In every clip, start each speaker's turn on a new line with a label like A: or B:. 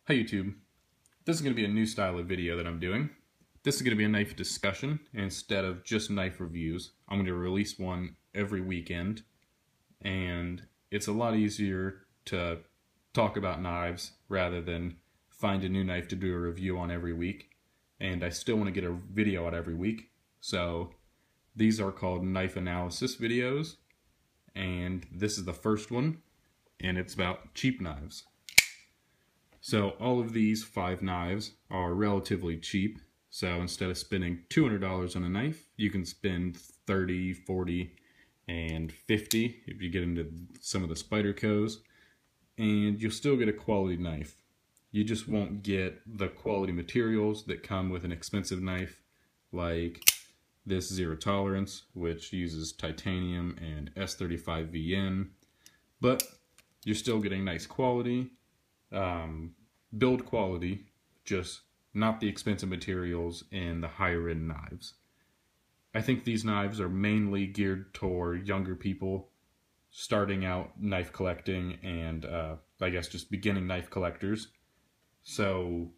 A: Hi YouTube. This is going to be a new style of video that I'm doing. This is going to be a knife discussion instead of just knife reviews. I'm going to release one every weekend, and it's a lot easier to talk about knives rather than find a new knife to do a review on every week. And I still want to get a video out every week, so these are called knife analysis videos, and this is the first one, and it's about cheap knives. So all of these 5 knives are relatively cheap. So instead of spending $200 on a knife, you can spend $30, $40, and $50 if you get into some of the Spydercos, and you'll still get a quality knife. You just won't get the quality materials that come with an expensive knife, like this Zero Tolerance, which uses titanium and S35VN, but you're still getting nice quality. Build quality, just not the expensive materials in the higher end knives. I think these knives are mainly geared toward younger people starting out knife collecting and I guess just beginning knife collectors. So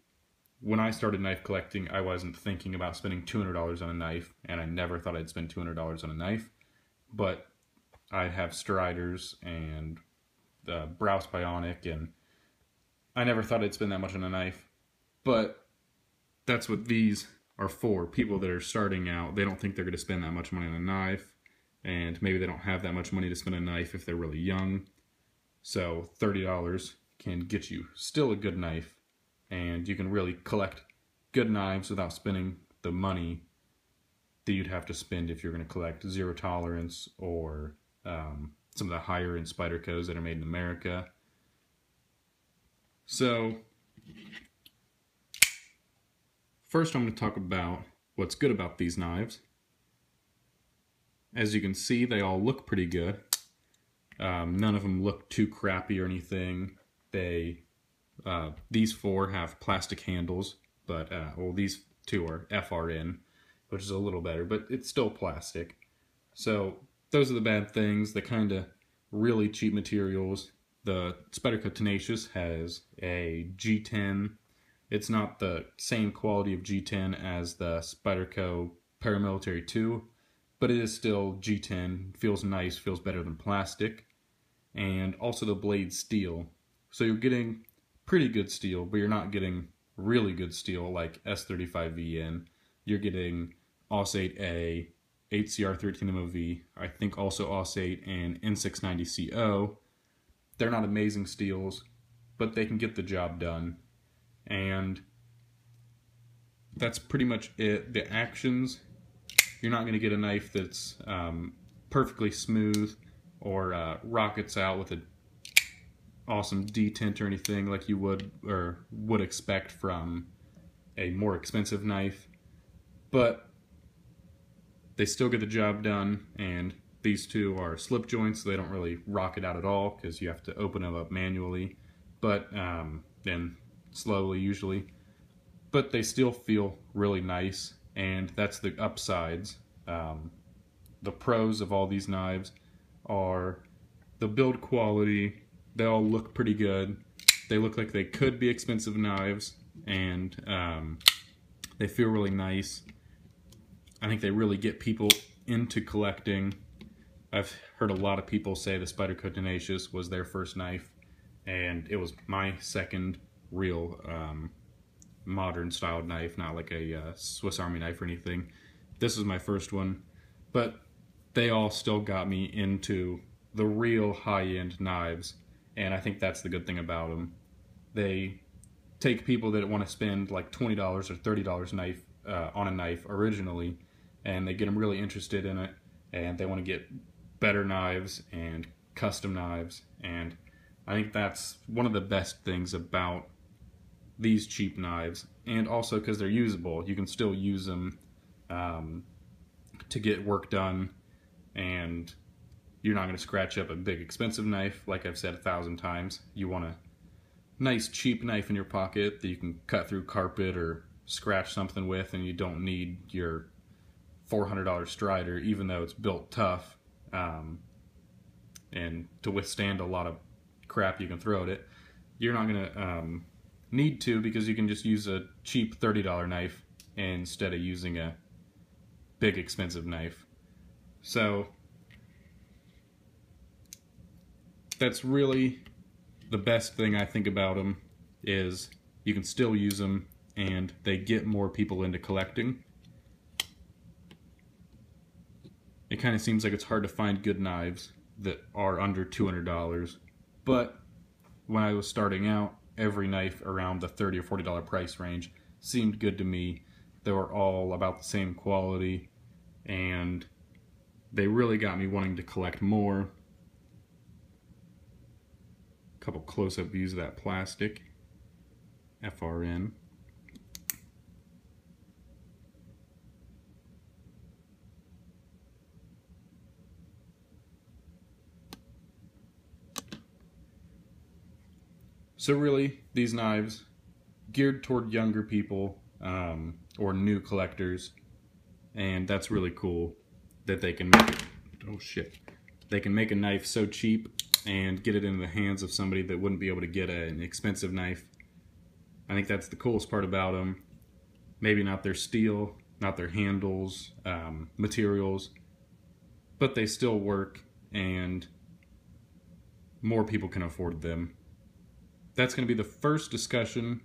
A: when I started knife collecting, I wasn't thinking about spending $200 on a knife, and I never thought I'd spend $200 on a knife. But I have Striders and the Browse Bionic, and I never thought I'd spend that much on a knife, but that's what these are for. People that are starting out, they don't think they're going to spend that much money on a knife, and maybe they don't have that much money to spend on a knife if they're really young. So $30 can get you still a good knife, and you can really collect good knives without spending the money that you'd have to spend if you're going to collect Zero Tolerance or some of the higher end Spydercos that are made in America. So, first I'm going to talk about what's good about these knives. As you can see, they all look pretty good. None of them look too crappy or anything. These 4 have plastic handles, but well, these 2 are FRN, which is a little better, but it's still plastic. So those are the bad things. The kind of really cheap materials. The Spyderco Tenacious has a G10. It's not the same quality of G10 as the Spyderco Paramilitary 2, but it is still G10. Feels nice, feels better than plastic. And also the blade steel. So you're getting pretty good steel, but you're not getting really good steel like S35VN. You're getting AUS-8A, 8CR13MOV, I think also AUS-8 and N690CO. They're not amazing steels, but they can get the job done. And that's pretty much it. The actions, you're not going to get a knife that's perfectly smooth or rockets out with an awesome detent or anything like you would expect from a more expensive knife. But they still get the job done, and these 2 are slip joints, so they don't really rocket out at all because you have to open them up manually, but then slowly usually. But they still feel really nice, and that's the upsides. The pros of all these knives are the build quality. They all look pretty good. They look like they could be expensive knives, and they feel really nice. I think they really get people into collecting. I've heard a lot of people say the Spyderco Tenacious was their first knife, and it was my second real modern styled knife, not like a Swiss Army knife or anything. This is my first one, but they all still got me into the real high-end knives, and I think that's the good thing about them. They take people that want to spend like $20 or $30 on a knife originally, and they get them really interested in it, and they want to get better knives and custom knives, and I think that's one of the best things about these cheap knives. And also because they're usable, you can still use them to get work done, and you're not going to scratch up a big expensive knife. Like I've said 1,000 times, you want a nice cheap knife in your pocket that you can cut through carpet or scratch something with, and you don't need your $400 Strider, even though it's built tough and to withstand a lot of crap you can throw at it. You're not going to need to, because you can just use a cheap $30 knife instead of using a big expensive knife. So that's really the best thing I think about them, is you can still use them and they get more people into collecting. It kind of seems like it's hard to find good knives that are under $200, but when I was starting out, every knife around the $30 or $40 price range seemed good to me. They were all about the same quality, and they really got me wanting to collect more. A couple close-up views of that plastic. FRN. So really, these knives geared toward younger people or new collectors, and that's really cool that they can make it. Oh shit! They can make a knife so cheap and get it into the hands of somebody that wouldn't be able to get an expensive knife. I think that's the coolest part about them. Maybe not their steel, not their handles, materials, but they still work and more people can afford them. That's going to be the first discussion.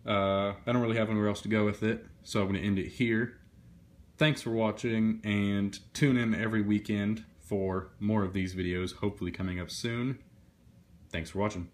A: I don't really have anywhere else to go with it, so I'm going to end it here. Thanks for watching, and tune in every weekend for more of these videos, hopefully coming up soon. Thanks for watching.